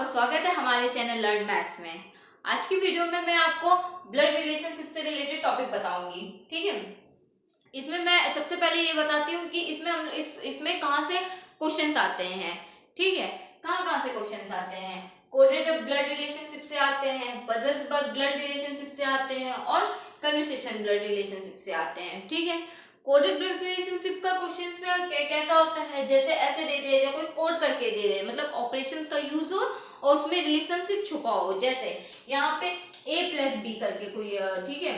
आपका स्वागत है हमारे चैनल लर्न मैथ्स में। आज की वीडियो में मैं आपको ब्लड रिलेशनशिप से रिलेटेड टॉपिक बताऊंगी। ठीक है, इसमें मैं सबसे पहले ये बताती हूँ कि इसमें हम इसमें कहाँ से क्वेश्चंस आते हैं। ठीक है, कहाँ कहाँ से क्वेश्चंस आते हैं। कोडेड ब्लड रिलेशनशिप से आते हैं, पजल्स ब्लड रिलेशनशिप से आते हैं और कन्वर्सेशन ब्लड रिलेशनशिप से आते हैं। ठीक है, कोडेड ब्लड रिलेशनशिप का क्वेश्चन कैसा होता है, जैसे ऐसे दे दिया जाए, कोई कोड करके दे दे, मतलब ऑपरेशन का यूज हो और उसमें रिलेशनशिप छुपा हो। जैसे यहाँ पे a प्लस बी करके कोई ठीक है,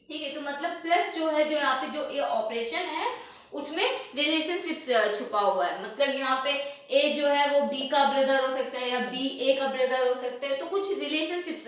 ठीक है, तो मतलब प्लस जो है, जो यहाँ पे जो ये ऑपरेशन है उसमें रिलेशनशिप छुपा हुआ है। मतलब यहाँ पे ए जो है वो बी का ब्रदर हो सकता है या बी ए का ब्रदर हो सकता है, तो कुछ रिलेशनशिप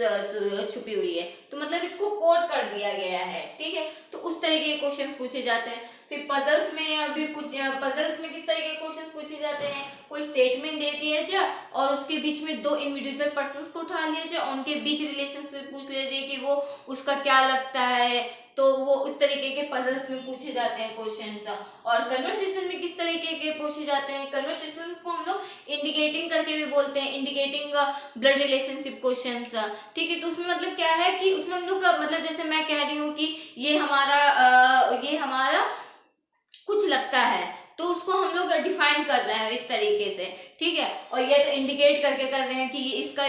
छुपी हुई है, तो मतलब इसको कोड कर दिया गया है। ठीक है, तो उस तरीके के क्वेश्चंस पूछे जाते हैं। फिर पजल्स में भी पजल्स में किस तरीके के क्वेश्चंस पूछे जाते हैं, कोई स्टेटमेंट दे दिया जाए और उसके बीच में दो इंडिविजुअल पर्सन्स को उठा लिया जाए, उनके बीच रिलेशनशिप पूछ लिया जाए कि वो उसका क्या लगता है, तो वो उस तरीके के पजल्स में पूछे जाते हैं क्वेश्चंस। और कन्वर्सेशन में किस तरीके के पूछे जाते हैं, कन्वर्सेशन को हम लोग इंडिकेटिंग करके भी बोलते हैं, इंडिकेटिंग ब्लड रिलेशनशिप क्वेश्चंस। ठीक है, तो उसमें मतलब क्या है कि उसमें हम लोग मतलब जैसे मैं कह रही हूँ कि ये हमारा कुछ लगता है, तो उसको हम लोग डिफाइन कर रहे हैं इस तरीके से। ठीक है, और ये तो इंडिकेट करके कर रहे हैं कि ये इसका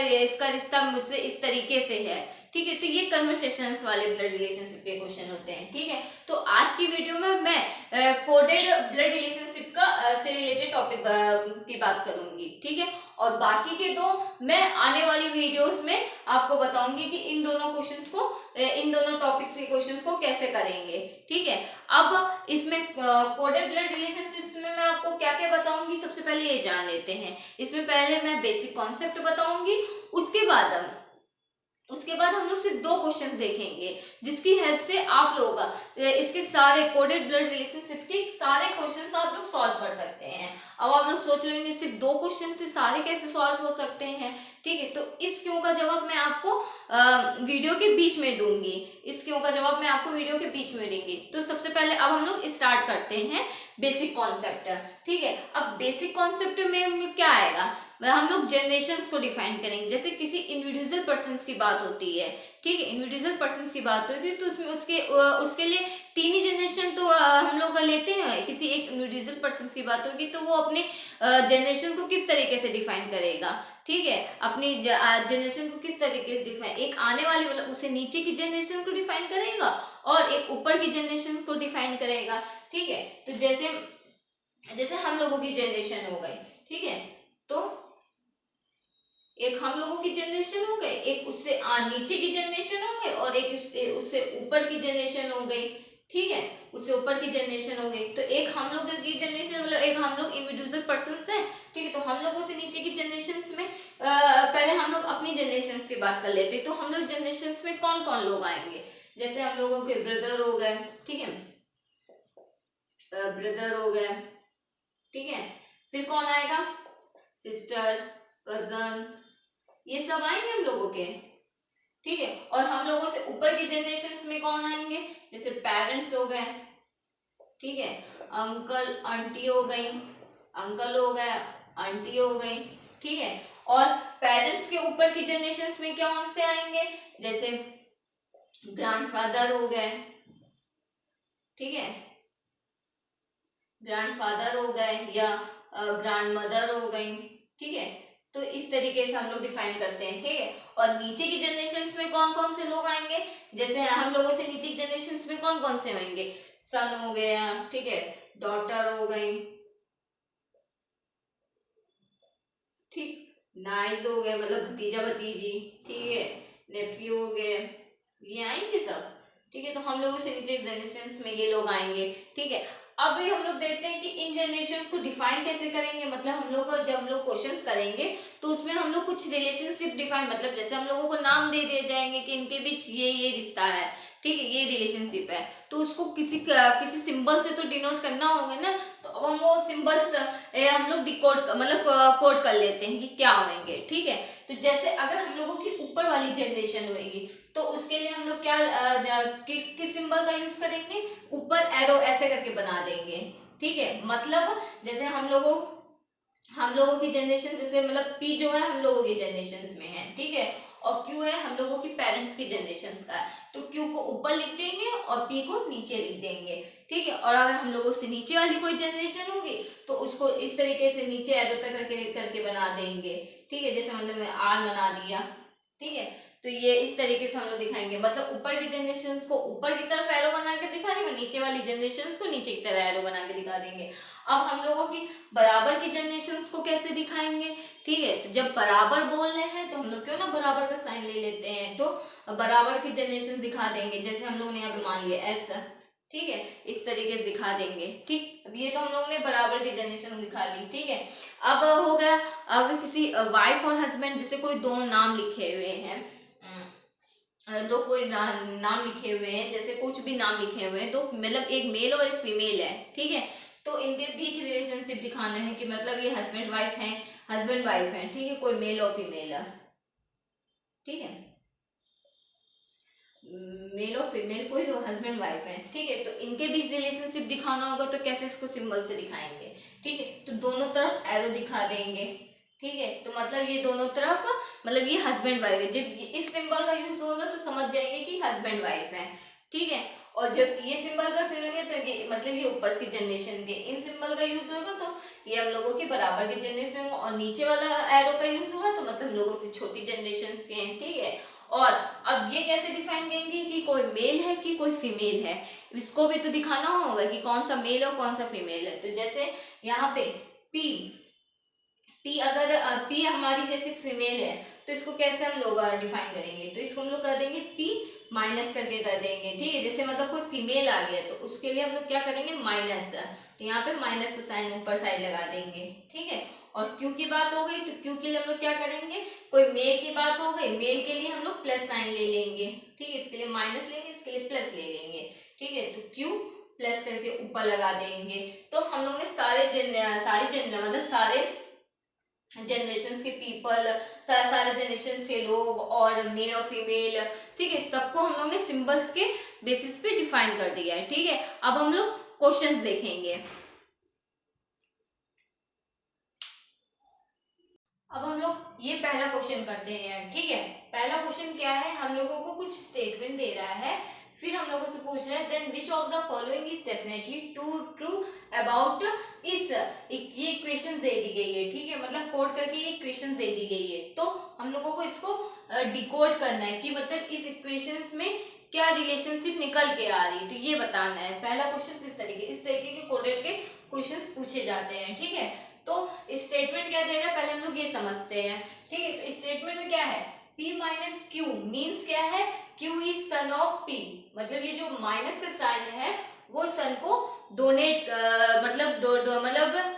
रिश्ता मुझसे इस तरीके से है। ठीक है, तो ये कन्वर्सेशंस वाले ब्लड रिलेशनशिप के क्वेश्चन होते हैं। ठीक है, तो आज की वीडियो में मैं कोडेड ब्लड रिलेशनशिप का से रिलेटेड टॉपिक की बात करूंगी। ठीक है, और बाकी के दो मैं आने वाली वीडियोस में आपको बताऊंगी कि इन दोनों क्वेश्चंस को, इन दोनों टॉपिक्स के क्वेश्चंस को कैसे करेंगे। ठीक है, अब इसमें कोडेड ब्लड रिलेशनशिप्स में मैं आपको क्या क्या बताऊंगी, सबसे पहले ये जान लेते हैं। इसमें पहले मैं बेसिक कॉन्सेप्ट बताऊंगी, उसके बाद हम लोग सिर्फ दो क्वेश्चंस देखेंगे, जिसकी हेल्प से आप लोग इसके सारे कोडेड ब्लड रिलेशनशिप के सारे क्वेश्चंस आप लोग सॉल्व कर सकते हैं। अब आप लोग सोच रहे होंगे सिर्फ दो क्वेश्चन से सारे कैसे सॉल्व हो सकते हैं। ठीक है, तो इस क्यों का जवाब मैं आपको वीडियो के बीच में दूंगी, इस क्यों का जवाब मैं आपको वीडियो के बीच में दूंगी। तो सबसे पहले अब हम लोग स्टार्ट करते हैं बेसिक कॉन्सेप्ट। ठीक है, अब बेसिक कॉन्सेप्ट में क्या आएगा, हम लोग जनरेशंस को डिफाइन करेंगे। जैसे किसी इंडिविजुअल पर्सन्स की बात होती है, ठीक है, इंडिविजुअल पर्सन्स की बात होगी, तो उसमें उसके लिए तीन ही जनरेशन तो हम लोग लेते हैं। किसी एक इंडिविजुअल पर्सन्स की बात होगी तो वो अपने जनरेशन को किस तरीके से डिफाइन करेगा। ठीक है, अपनी जनरेशन को किस तरीके से डिफाइन, एक आने वाली मतलब उसे नीचे की जनरेशन को डिफाइन करेगा और एक ऊपर की जनरेशन को डिफाइन करेगा। ठीक है, तो जैसे हम लोगों की जनरेशन हो गई, ठीक है, तो एक हम लोगों की जनरेशन हो गई, एक उससे नीचे की जनरेशन हो गई और एक उससे ऊपर की जनरेशन हो गई। ठीक है, उससे ऊपर की जनरेशन हो गई, तो एक हम लोग की जनरेशन मतलब एक हम लोग इंडिविजुअल पर्सन्स हैं। ठीक है, तो हम लोगों से नीचे की जनरेशन में पहले हम लोग अपनी जनरेशन की बात कर लेते हैं। तो हम लोग जनरेशन में कौन कौन लोग आएंगे, जैसे हम लोगों के ब्रदर हो गए, ठीक है, ब्रदर हो गए, ठीक है, फिर कौन आएगा, सिस्टर, कजन, ये सब आएंगे हम लोगों के। ठीक है, और हम लोगों से ऊपर की जनरेशन में कौन आएंगे, जैसे पेरेंट्स हो गए, ठीक है, अंकल आंटी हो गई, अंकल हो गए, आंटी हो गई। ठीक है, और पेरेंट्स के ऊपर की जनरेशन में कौन से आएंगे, जैसे ग्रैंडफादर हो गए, ठीक है, ग्रैंडफादर हो गए या ग्रैंडमदर हो गई। ठीक है, तो इस तरीके से हम लोग डिफाइन करते हैं। ठीक है, और नीचे की जनरेशन में कौन कौन से लोग आएंगे, जैसे हम लोगों से नीचे की जनरेशन में कौन कौन से होंगे, सन हो गया, ठीक है, डॉटर हो गई, ठीक, नाइस हो गए मतलब भतीजा भतीजी, ठीक है, नेफ्यू हो गए, ये आएंगे सब। ठीक है, तो हम लोगों से नीचे जनरेशन में ये लोग आएंगे। ठीक है, अब हम लोग देखते हैं कि इन जनरेशन को डिफाइन कैसे करेंगे। मतलब हम लोग जब हम लोग क्वेश्चंस करेंगे तो उसमें हम लोग कुछ रिलेशनशिप डिफाइन, मतलब जैसे हम लोगों को नाम दे दिए जाएंगे कि इनके बीच ये रिश्ता है, ठीक है, ये रिलेशनशिप है, तो उसको किसी सिंबल से तो डिनोट करना होगा ना। तो अब हम वो सिंबल्स हम लोग डिकोड मतलब कोड कर लेते हैं कि क्या होंगे। ठीक है, तो जैसे अगर हम लोगों की ऊपर वाली जनरेशन होगी तो उसके लिए हम लोग क्या किस सिंबल का यूज करेंगे, ऊपर एरो ऐसे करके बना देंगे। ठीक है, मतलब जैसे हम लोगों हम लोगों की जनरेशन जैसे मतलब पी जो है हम लोगों की जनरेशन में है, ठीक है, और क्यू है हम लोगों की पेरेंट्स की जनरेशन का है। तो क्यू को ऊपर लिख देंगे और पी को नीचे लिख देंगे, ठीक है। और अगर हम लोगों से नीचे वाली कोई जनरेशन होगी तो उसको इस तरीके से नीचे एरो तक करके करके बना देंगे, ठीक है। जैसे मतलब मैं आर बना दिया, ठीक है। तो ये इस तरीके से हम लोग दिखाएंगे, मतलब ऊपर की जनरेशन को ऊपर की तरफ एरो बना के दिखा देंगे, नीचे वाली जनरेशन को नीचे की तरफ एरो बना के दिखा देंगे। अब हम लोगों की बराबर की जनरेशन को कैसे दिखाएंगे, ठीक है। तो जब बराबर बोल रहे हैं तो हम लोग क्यों ना बराबर का साइन ले लेते हैं, तो बराबर की जनरेशन दिखा देंगे। जैसे हम लोग ने यहाँ पे मान लिया एस, ठीक है, इस तरीके से दिखा देंगे, ठीक। अब ये तो हम लोग ने बराबर की जनरेशन दिखा ली, ठीक है। अब हो गया, अगर किसी वाइफ और हस्बैंड जैसे कोई दो नाम लिखे हुए हैं, दो कोई नाम लिखे हुए हैं, जैसे कुछ भी नाम लिखे हुए हैं, तो मतलब एक मेल और एक फीमेल है, ठीक है। तो इनके बीच रिलेशनशिप दिखाना है कि मतलब ये हस्बैंड वाइफ है, हस्बैंड वाइफ है, ठीक है, कोई मेल और फीमेल है, ठीक है, मेल और फीमेल कोई दो हस्बैंड वाइफ है, ठीक है। तो इनके बीच रिलेशनशिप दिखाना होगा तो कैसे इसको सिंबल से दिखाएंगे, ठीक है। तो दोनों तरफ एरो दिखा देंगे, ठीक है। तो मतलब ये दोनों तरफ मतलब ये हस्बैंड वाइफ है, जब इस सिंबल का यूज होगा तो समझ जाएंगे कि हस्बैंड वाइफ है, ठीक है। और जब ये सिंबल का सुनेंगे तो ये मतलब ये ऊपर की जनरेशन के इन सिंबल का यूज होगा तो ये हम लोगों की बराबर की जनरेशन, और नीचे वाला एरो का यूज होगा तो मतलब हम लोगों से छोटी जनरेशन के हैं, ठीक है। और अब ये कैसे डिफाइन करेंगे कि कोई मेल है कि कोई फीमेल है, इसको भी तो दिखाना होगा कि कौन सा मेल और कौन सा फीमेल है। तो जैसे यहाँ पे पी पी अगर पी हमारी जैसे फीमेल है तो इसको कैसे हम लोग डिफाइन करेंगे, तो इसको हम लोग कर देंगे पी माइनस करके कर देंगे, ठीक है। जैसे मतलब कोई फीमेल आ गया तो उसके लिए हम लोग क्या करेंगे माइनस, तो यहाँ पे माइनस का साइन ऊपर साइड लगा देंगे, ठीक है। और क्यू की बात हो गई तो क्यू के लिए हम लोग क्या करेंगे, कोई मेल की बात हो गई, मेल के लिए हम लोग प्लस साइन ले लेंगे, ठीक है। इसके लिए माइनस लेंगे, इसके लिए प्लस ले लेंगे, ठीक है। तो क्यू प्लस करके ऊपर लगा देंगे। तो हम लोग ने सारी जनरेशन मतलब सारे जनरेशन के पीपल, सारे जनरेशन के लोग और मेल और फीमेल, ठीक है, सबको हम लोग ने सिंबल्स के बेसिस पे डिफाइन कर दिया है, ठीक है। अब हम लोग क्वेश्चंस देखेंगे। अब हम लोग ये पहला क्वेश्चन करते हैं, ठीक है। पहला क्वेश्चन क्या है, हम लोगों को कुछ स्टेटमेंट दे रहा है, फिर हम लोगों से पूछ रहा है then which of the following is definitely true about इस, ये इक्वेशन दे दी गई है, ठीक है, मतलब कोड करके ये इक्वेशन दे दी गई है। तो हम लोगों को इसको डिकोड करना है कि मतलब इस इक्वेशंस में क्या रिलेशनशिप निकल के आ रही है, तो ये बताना है। पहला क्वेश्चन इस तरीके के कोडेड के क्वेश्चंस पूछे जाते हैं, ठीक है। तो स्टेटमेंट क्या दे रहा है पहले हम लोग ये समझते हैं, ठीक है। तो स्टेटमेंट में क्या है, P माइनस क्यू मीन्स क्या है, Q is son of P, मतलब ये जो माइनस का साइन है वो सन को डोनेट मतलब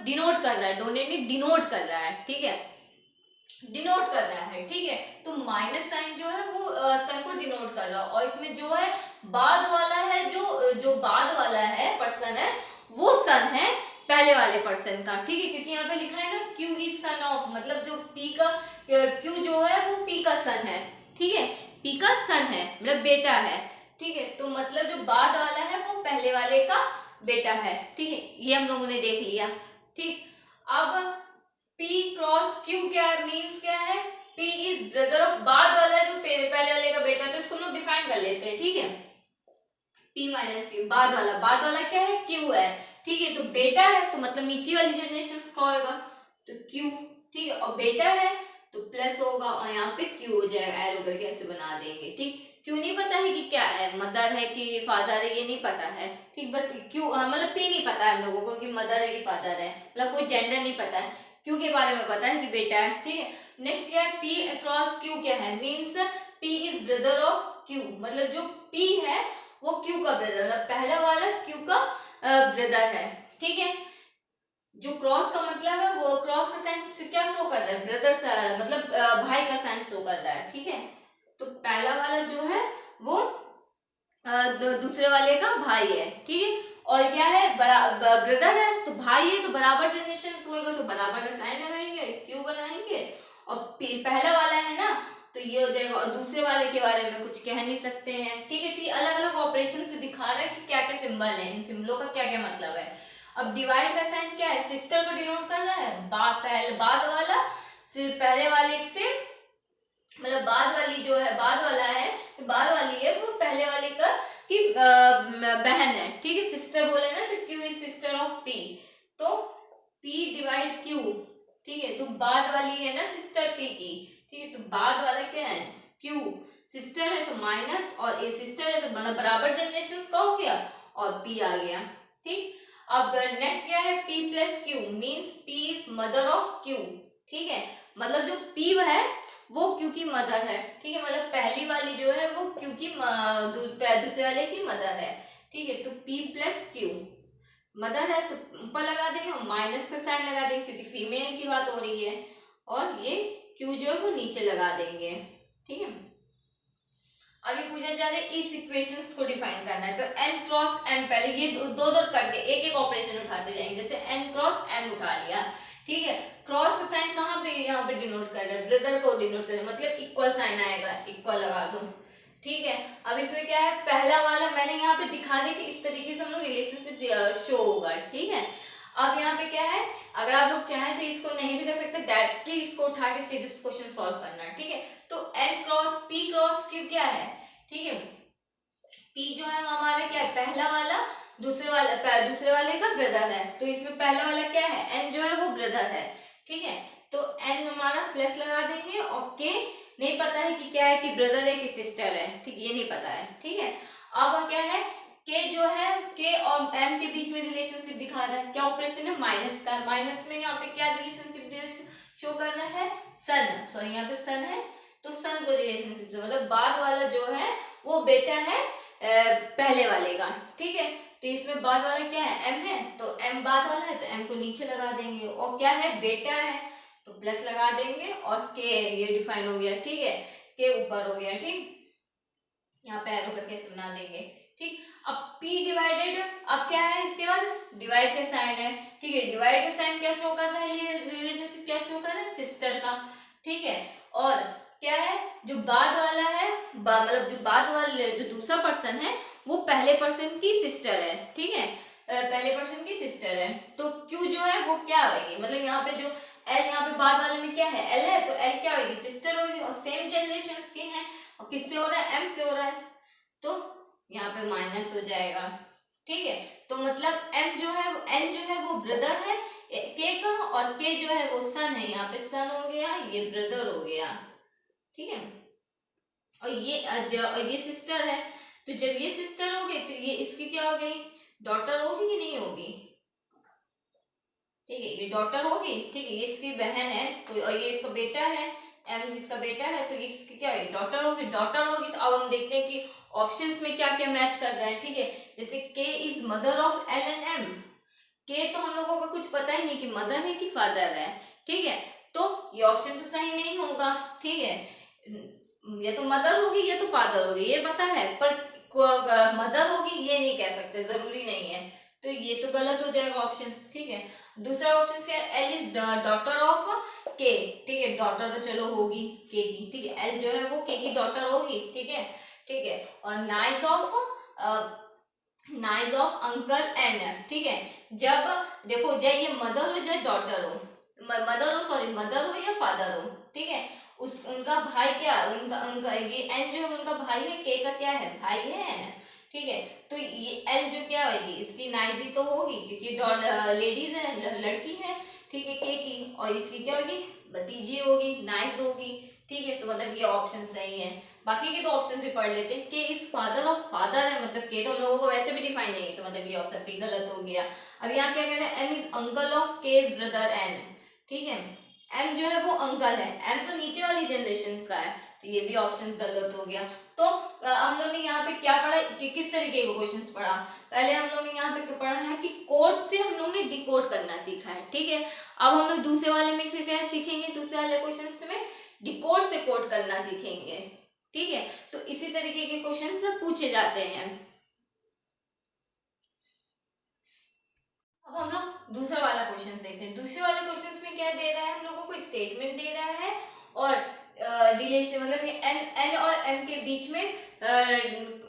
डिनोट कर रहा है, डोनेट नहीं डिनोट कर रहा है, ठीक है, डिनोट कर रहा है, ठीक है। तो माइनस साइन जो है वो सन को डिनोट कर रहा है, और इसमें जो है बाद वाला है, जो बाद वाला है पर्सन है वो सन है पहले वाले पर्सन का, ठीक है। क्योंकि यहाँ पे लिखा है ना क्यू इज सन ऑफ, मतलब जो पी का क्यू जो है वो पी का सन है, ठीक है, पी का सन है मतलब बेटा है, ठीक है। तो मतलब जो बाद वाला है वो पहले वाले का बेटा है, ठीक है, ये हम लोगों ने देख लिया, ठीक। अब P क्रॉस Q क्या है, मीन्स क्या है, P इज ब्रदर ऑफ बाद वाला जो पहले वाले का बेटा है, तो इसको हम लोग डिफाइन कर लेते हैं, ठीक है। P माइनस क्यू बाद वाला क्या है, Q है, ठीक है। तो बेटा है तो मतलब नीचे वाली जनरेशन का होगा तो Q, ठीक है, और बेटा है तो प्लस होगा और यहाँ पे Q हो जाएगा, एरो करके ऐसे बना देंगे, ठीक। क्यों नहीं पता है कि क्या है, मदर है कि फादर है, ये नहीं पता है, ठीक। बस क्यों मतलब P नहीं पता है हम लोगों को कि मदर है कि फादर है, मतलब कोई जेंडर नहीं पता है, क्यू के बारे में पता है कि बेटा है, ठीक है। नेक्स्ट क्या है, P क्रॉस Q क्या है, means P is brother of Q, मतलब जो P है वो Q का ब्रदर, मतलब पहला वाला Q का ब्रदर है, ठीक है। जो क्रॉस का मतलब है वो क्रॉस का साइन क्या शो कर रहा है, ब्रदर मतलब भाई का साइन शो कर रहा है, ठीक है। तो पहला वाला जो है वो दूसरे वाले का भाई है, ठीक है। और क्या है, ब्रदर है तो भाई है तो बराबर जनरेशन होएगा तो बराबर का साइन लगाएंगे, क्यों बनाएंगे, और पहला वाला है ना तो ये हो जाएगा, और दूसरे वाले के बारे में कुछ कह नहीं सकते हैं, ठीक है। तो ये अलग अलग ऑपरेशन से दिखा रहा है कि क्या क्या सिंबल है, इन सिंबलों का क्या क्या मतलब है। अब डिवाइड का साइन क्या है, सिस्टर को डिनोट कर रहा है, बाद वाला पहले वाले से, मतलब बाद वाली जो है, बाद वाला है, बाद वाली है वो पहले वाले का की बहन है, ठीक है, सिस्टर बोले ना, तो Q is sister of P, तो पी डिवाइड क्यू, ठीक है, तो बाद वाली है ना सिस्टर पी की, ठीक है, तो बाद वाला क्या है क्यू, सिस्टर है तो माइनस, और ये सिस्टर है तो मतलब बराबर जनरेशन का हो गया, और पी आ गया, ठीक। अब नेक्स्ट क्या है, p plus Q means p is mother of q, ठीक है, मतलब जो p है वो q की मदर है, ठीक है, मतलब पहली वाली जो है वो q की दूसरे वाले की मदर है, ठीक है, तो p प्लस क्यू मदर है तो ऊपर लगा देंगे और माइनस का साइन लगा देंगे क्योंकि फीमेल की बात हो रही है, और ये q जो है वो नीचे लगा देंगे, ठीक है। अभी पूछा जा रहा है इस इक्वेशंस को डिफाइन करना है, तो n क्रॉस m, पहले ये दो दो करके एक एक ऑपरेशन उठाते जाएंगे, जैसे n क्रॉस m उठा लिया, ठीक है, क्रॉस का साइन कहाँ पे, यहाँ पे डिनोट कर रहे हैं, ब्रदर को डिनोट कर रहे हैं, मतलब इक्वल साइन आएगा, इक्वल लगा दो, ठीक है। अब इसमें क्या है, पहला वाला मैंने यहाँ पे दिखा दी कि इस तरीके से हम लोग रिलेशनशिप शो होगा, ठीक है। अब यहाँ पे क्या है, अगर आप लोग चाहें तो इसको नहीं भी कर सकते, डायरेक्टली इसको उठा के सीधे क्वेश्चन सॉल्व करना, ठीक है। तो n cross p cross q क्या है, ठीक है, p जो है हमारा क्या है, पहला वाला दूसरे वाले का ब्रदर है, तो इसमें पहला वाला क्या है, n जो है वो ब्रदर है, ठीक है, तो n हमारा प्लस लगा देंगे, और k नहीं पता है कि क्या है, कि ब्रदर है कि सिस्टर है, ठीक, ये नहीं पता है, ठीक है। अब क्या है, k जो है, k और m के बीच में रिलेशनशिप दिखा रहा है, क्या ऑपरेशन है, माइनस का, माइनस में यहाँ पे क्या रिलेशनशिप शो करना है, सन, सॉरी यहाँ पे सन है, तो सन को रिलेशनशिप, मतलब बाद वाला जो है वो बेटा है पहले वाले का, ठीक है, तो इसमें बाद वाला क्या है, m है, तो m बाद वाला है तो m को नीचे लगा देंगे, और क्या है, बेटा है तो प्लस लगा देंगे, और k ये डिफाइन हो गया, ठीक है, k ऊपर हो गया, ठीक, यहाँ पे एरो करके बना देंगे, ठीक। अब p डिवाइडेड, अब क्या है, इसके बाद डिवाइड का साइन है, ठीक है, डिवाइड का साइन क्या शो कर रहा है, ये रिलेशनशिप क्या शो कर रहा है, सिस्टर का, ठीक है, और क्या है, जो बाद वाला है, मतलब जो बाद वाले जो दूसरा पर्सन है वो पहले पर्सन की सिस्टर है, ठीक है, पहले पर्सन की सिस्टर है, तो q जो है वो क्या होगी, मतलब यहाँ पे जो l यहाँ पे बाद वाले में क्या है, l है, तो l क्या होगी, सिस्टर होगी, और सेम जनरेशन के हैं, और किससे हो रहा है, m से हो रहा है, तो यहाँ पे माइनस हो जाएगा, ठीक है, तो मतलब m जो है, n जो है वो ब्रदर है k का, और k जो है वो सन है, यहाँ पे सन हो गया, ये ब्रदर हो गया, ठीक है, और ये सिस्टर है, तो जब ये सिस्टर हो गई तो ये इसकी क्या हो गई, डॉटर होगी कि नहीं होगी, ठीक है, ये डॉटर होगी, ठीक है, ये इसकी बहन है, तो और ये इसका बेटा है, m इसका बेटा है, तो ये इसकी क्या होगी, डॉटर होगी, डॉटर होगी, तो अब हम देखते हैं कि ऑप्शंस में क्या क्या मैच कर रहा है, ठीक है, जैसे k is mother of l and m, k तो हम लोगों को कुछ पता ही नहीं कि मदर है कि फादर है, ठीक है, तो ये ऑप्शन तो सही नहीं होगा, ठीक है, या तो मदर होगी या तो फादर होगी, ये पता है, पर मदर होगी ये नहीं कह सकते, जरूरी नहीं है, तो ये तो गलत हो जाएगा ऑप्शन, ठीक है। दूसरा ऑप्शन क्या है, एल इज डॉटर ऑफ के, ठीक है, डॉटर तो चलो होगी के की, ठीक है, एल जो है वो के की डॉटर होगी, ठीक है, ठीक है, और नाइज ऑफ अंकल एन, ठीक है, जब देखो चाहे ये मदर हो चाहे डॉटर हो, मदर हो या फादर हो, ठीक है, उस उनका भाई क्या, उनका ये एन जो है उनका भाई है, के का क्या है, भाई है एन, ठीक है, तो ये एल जो क्या होगी, इसकी नाइजी तो होगी क्योंकि लेडीज है, लड़की है, ठीक है, के की, और इसकी क्या होगी, भतीजी होगी, नाइज होगी, ठीक है, तो मतलब ये ऑप्शन सही है। बाकी के तो ऑप्शन भी पढ़ लेते हैं, के इस फादर ऑफ फादर है, मतलब के तो हम लोगों को वैसे भी डिफाइन नहीं है, तो मतलब ये ऑप्शन भी गलत हो गया। अब यहाँ क्या कह रहे हैं, एम इज अंकल ऑफ के इज ब्रदर एन, ठीक है, एम जो है वो अंकल है, एम तो नीचे वाली जनरेशन का है, तो ये भी ऑप्शन गलत हो गया। तो हम लोग ने यहाँ पे क्या पढ़ा कि किस तरीके का क्वेश्चन पढ़ा, पहले हम लोग ने यहाँ पे पढ़ा है कि कोड से हम लोग ने डिकोड करना सीखा है, ठीक है, अब हम लोग दूसरे वाले में से क्या सीखेंगे, दूसरे वाले क्वेश्चन में डिकोड से कोड करना सीखेंगे, ठीक है, तो इसी तरीके के क्वेश्चन पूछे जाते हैं। अब हम लोग दूसरा वाला क्वेश्चन देखते हैं, दूसरे वाले क्वेश्चन में क्या दे रहा है, हम लोगों को स्टेटमेंट दे रहा है, और रिलेशन, मतलब ये एन एन और एम के बीच में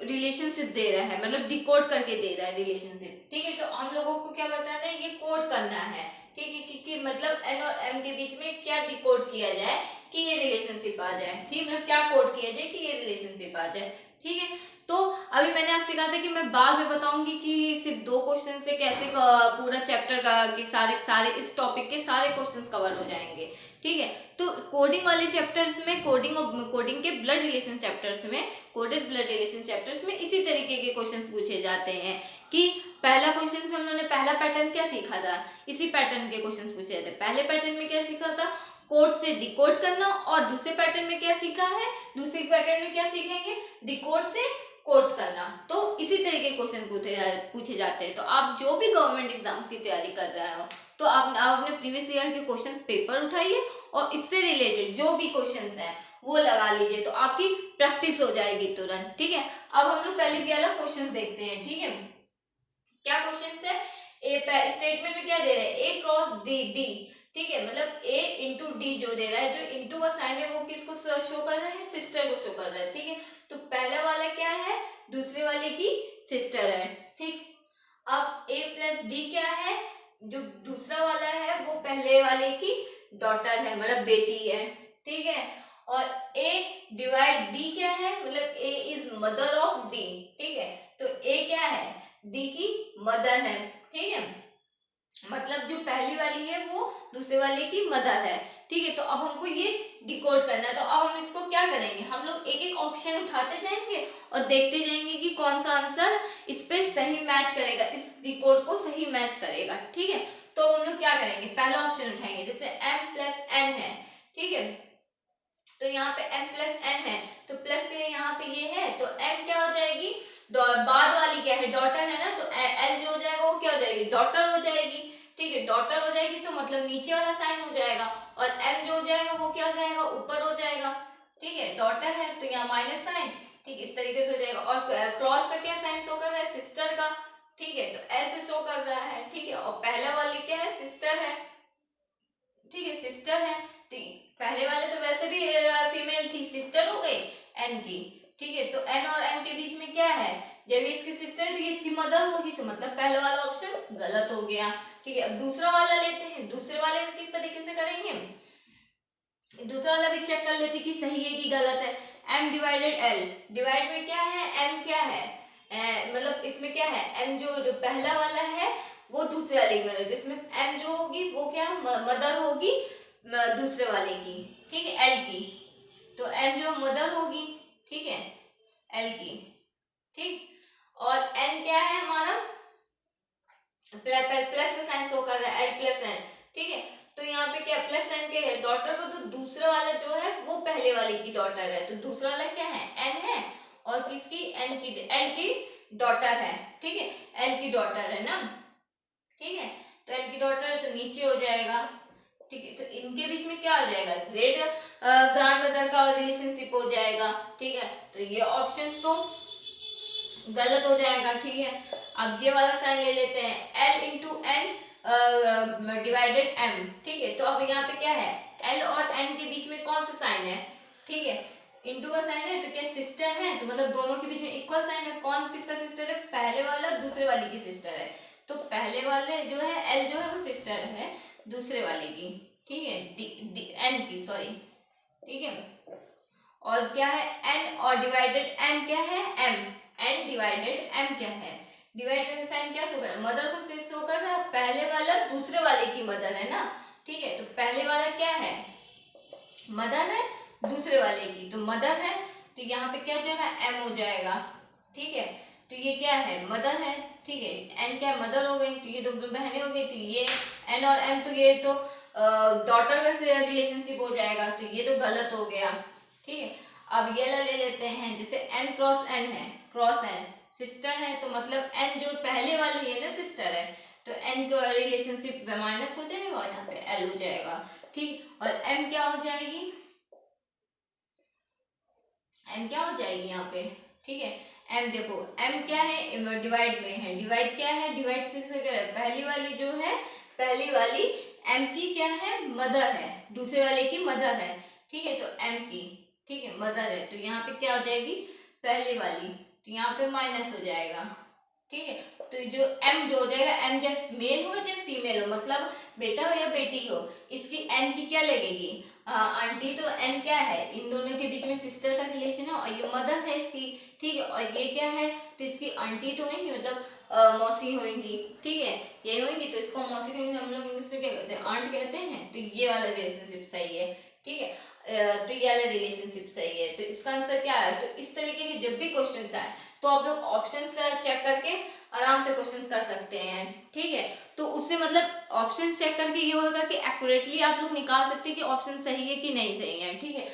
रिलेशनशिप दे रहा है, मतलब डिकोड करके दे रहा है रिलेशनशिप। ठीक है, तो हम लोगों को क्या बताना है, ये कोड करना है। ठीक है, कि मतलब एन और एम के बीच में क्या डिकोड किया जाए कि ये रिलेशनशिप आ जाए। ठीक, मतलब क्या कोड किया जाए कि ये रिलेशनशिप आ जाए। ठीक है, तो अभी मैंने आपसे कहा था कि मैं बाद में बताऊंगी कि सिर्फ 2 क्वेश्चन से कैसे पूरा चैप्टर का कि सारे इस टॉपिक के सारे क्वेश्चंस कवर हो जाएंगे। ठीक है, तो कोडिंग वाले चैप्टर्स में, कोडिंग के ब्लड रिलेशन चैप्टर्स में, कोडेड ब्लड रिलेशन चैप्टर्स में इसी तरीके के क्वेश्चंस पूछे जाते हैं कि पहला क्वेश्चन में हम लोगों ने पहला पैटर्न क्या सीखा था, इसी पैटर्न के क्वेश्चंस पूछे जाते हैं। पहले पैटर्न में क्या सीखा था, कोड से डिकोड करना, और दूसरे पैटर्न में क्या सीखा है, दूसरे पैटर्न में क्या सीखेंगे, डिकोड से कोड करना। तो इसी तरह के क्वेश्चन पूछे जाते हैं। तो आप जो भी गवर्नमेंट एग्जाम की तैयारी कर रहे हो तो आप अपने प्रीवियस ईयर के क्वेश्चन पेपर उठाइए और इससे रिलेटेड जो भी क्वेश्चंस हैं वो लगा लीजिए, तो आपकी प्रैक्टिस हो जाएगी तुरंत। ठीक है, अब हम लोग पहले वाला क्वेश्चन देखते हैं। ठीक है, क्या क्वेश्चन है, स्टेटमेंट में क्या दे रहे हैं, ए क्रॉस डी। ठीक है, मतलब ए इंटू डी जो दे रहा है, जो इंटू का साइन है वो किसको शो कर रहा है, सिस्टर को शो कर रहा है। ठीक है, तो पहला वाला क्या है, दूसरे वाले की सिस्टर है। ठीक, अब a प्लस डी क्या है, जो दूसरा वाला है वो पहले वाले की डॉटर है, मतलब बेटी है। ठीक है, और a डिवाइड d क्या है, मतलब a is mother of d। ठीक है, तो a क्या है, d की मदर है। ठीक है, मतलब जो पहली वाली है वो दूसरे वाले की मदर है। ठीक है, तो अब हमको ये डिकोड करना है। तो अब हम इसको क्या करेंगे, हम लोग एक एक ऑप्शन उठाते जाएंगे और देखते जाएंगे कि कौन सा आंसर इस पे सही मैच करेगा, इस डिकोड को सही मैच करेगा। ठीक है, तो हम लोग क्या करेंगे, पहला ऑप्शन उठाएंगे, जैसे m प्लस n है। ठीक है, तो यहाँ पे m प्लस n है, तो प्लस के यहाँ पे ये है, तो m क्या हो जाएगी, बाद वाली क्या है, डॉटर है ना, तो l जो हो जाएगा वो क्या हो जाएगी, डॉटर हो जाएगी। ठीक है, डॉटर हो जाएगी तो मतलब नीचे वाला साइन हो जाएगा, और m जो हो जाएगा वो क्या हो जाएगा, ऊपर हो जाएगा। ठीक है, डॉटर है तो यहाँ माइनस साइन। ठीक, इस तरीके से हो जाएगा। और क्रॉस का क्या साइन शो कर रहा है, सिस्टर का। ठीक है, तो ऐसे शो कर रहा है। ठीक है, और पहला वाली क्या है, सिस्टर है। ठीक है, सिस्टर है, तो पहले वाले तो वैसे भी फीमेल थी, सिस्टर हो गई एन की। ठीक है, तो एन और एन के बीच में क्या है, जब इसकी सिस्टर है तो ये इसकी मदर होगी, तो मतलब पहला वाला ऑप्शन गलत हो गया। ठीक है, अब दूसरा वाला लेते हैं। दूसरे वाले में किस तरीके से करेंगे, दूसरा वाला भी चेक कर लेते कि सही है कि गलत है। m डिवाइडेड l, डिवाइड में क्या है, m क्या है, मतलब इसमें क्या है, m जो पहला वाला है वो दूसरे वाले की मदर, इसमें m जो होगी वो क्या मदर होगी दूसरे वाले की। ठीक है, l की, तो m जो मदर होगी। ठीक है, l की। ठीक, और n क्या है हमारा, प्लस का साइन शो कर रहा है, l प्लस n। ठीक है, तो यहाँ पे क्या प्लस n के डॉटर को, तो दूसरा वाला जो है वो पहले वाले की डॉटर है, तो दूसरा वाला क्या है, n है, और किसकी, n की, l की डॉटर है। ठीक है, l की डॉटर है ना। ठीक है, तो l की डॉटर है तो नीचे हो जाएगा। ठीक है, तो इनके बीच में क्या हो जाएगा, ग्रेट ग्रैंड मदर का रिलेशनशिप हो जाएगा। ठीक है, तो ये ऑप्शन तो गलत हो जाएगा। ठीक है, अब ये वाला साइन ले लेते हैं, l into n divided m। ठीक है, तो अब यहाँ पे क्या है, l और n के बीच में कौन सा साइन है, ठीक है, इंटू का साइन है, तो क्या सिस्टर है, तो मतलब दोनों के बीच में इक्वल साइन है। कौन किसका सिस्टर है, पहले वाला दूसरे वाली की सिस्टर है, तो पहले वाले जो है l जो है वो सिस्टर है दूसरे वाले की। ठीक है, n की, सॉरी। ठीक है, और क्या है n, और डिवाइडेड m क्या है, m, n डिवाइडेड m क्या है, डिवाइडेड साइन क्या शो कर रहा है, मदर को शो कर रहा है, पहले वाला दूसरे वाले की मदर है ना। ठीक है, तो पहले वाला क्या है, मदर है दूसरे वाले की, तो मदर है, तो यहाँ पे क्या हो जाएगा, m हो जाएगा। ठीक है, तो ये क्या है, मदर है। ठीक है, n क्या मदर हो गई, तो ये दो बहनें हो गई, तो ये n और m, तो ये तो डॉटर का रिलेशनशिप हो जाएगा, तो ये तो गलत हो गया। ठीक है, अब ये ले लेते हैं, जैसे n क्रॉस n है, क्रॉस n सिस्टर है, तो मतलब n जो पहले वाली है ना सिस्टर है, तो n का रिलेशनशिप माइनस हो जाएगा और यहाँ पे l हो जाएगा। ठीक, और m क्या हो जाएगी, m क्या हो जाएगी यहाँ पे। ठीक है, m देखो m क्या है, डिवाइड में है, डिवाइड क्या है, डिवाइड से पहली वाली जो है, पहली वाली m की क्या है, मदर है, दूसरे वाले की मदर है। ठीक है। तो एम की, ठीक है, मदर है, तो यहाँ पे क्या हो जाएगी, पहली वाली, तो यहाँ पे माइनस हो जाएगा, ठीक है। तो जो एम जो हो जाएगा, एम चाहे मेल हो चाहे फीमेल हो, मतलब बेटा हो या बेटी हो, इसकी एन की क्या लगेगी, आंटी। तो एन क्या है, इन दोनों के बीच में सिस्टर का रिलेशन है, और ये मदर है इसकी, ठीक है। और ये क्या है, तो इसकी आंटी तो होंगी, मतलब मौसी होंगी, ठीक है, ये होंगी, तो इसको मौसी कहेंगे, हम लोग इंग्लिश में क्या कहते हैं, आंट कहते हैं। तो ये वाला रिलेशनशिप सही है, ठीक है। तो ये वाला रिलेशनशिप सही है। तो इसका आंसर क्या है, तो इस तरीके के जब भी क्वेश्चन आए तो आप लोग ऑप्शन चेक करके आराम से क्वेश्चन कर सकते हैं, ठीक है। तो उससे मतलब ऑप्शन चेक करके ये होगा कि एक्यूरेटली आप लोग निकाल सकते हैं कि ऑप्शन सही है कि नहीं सही है, ठीक है।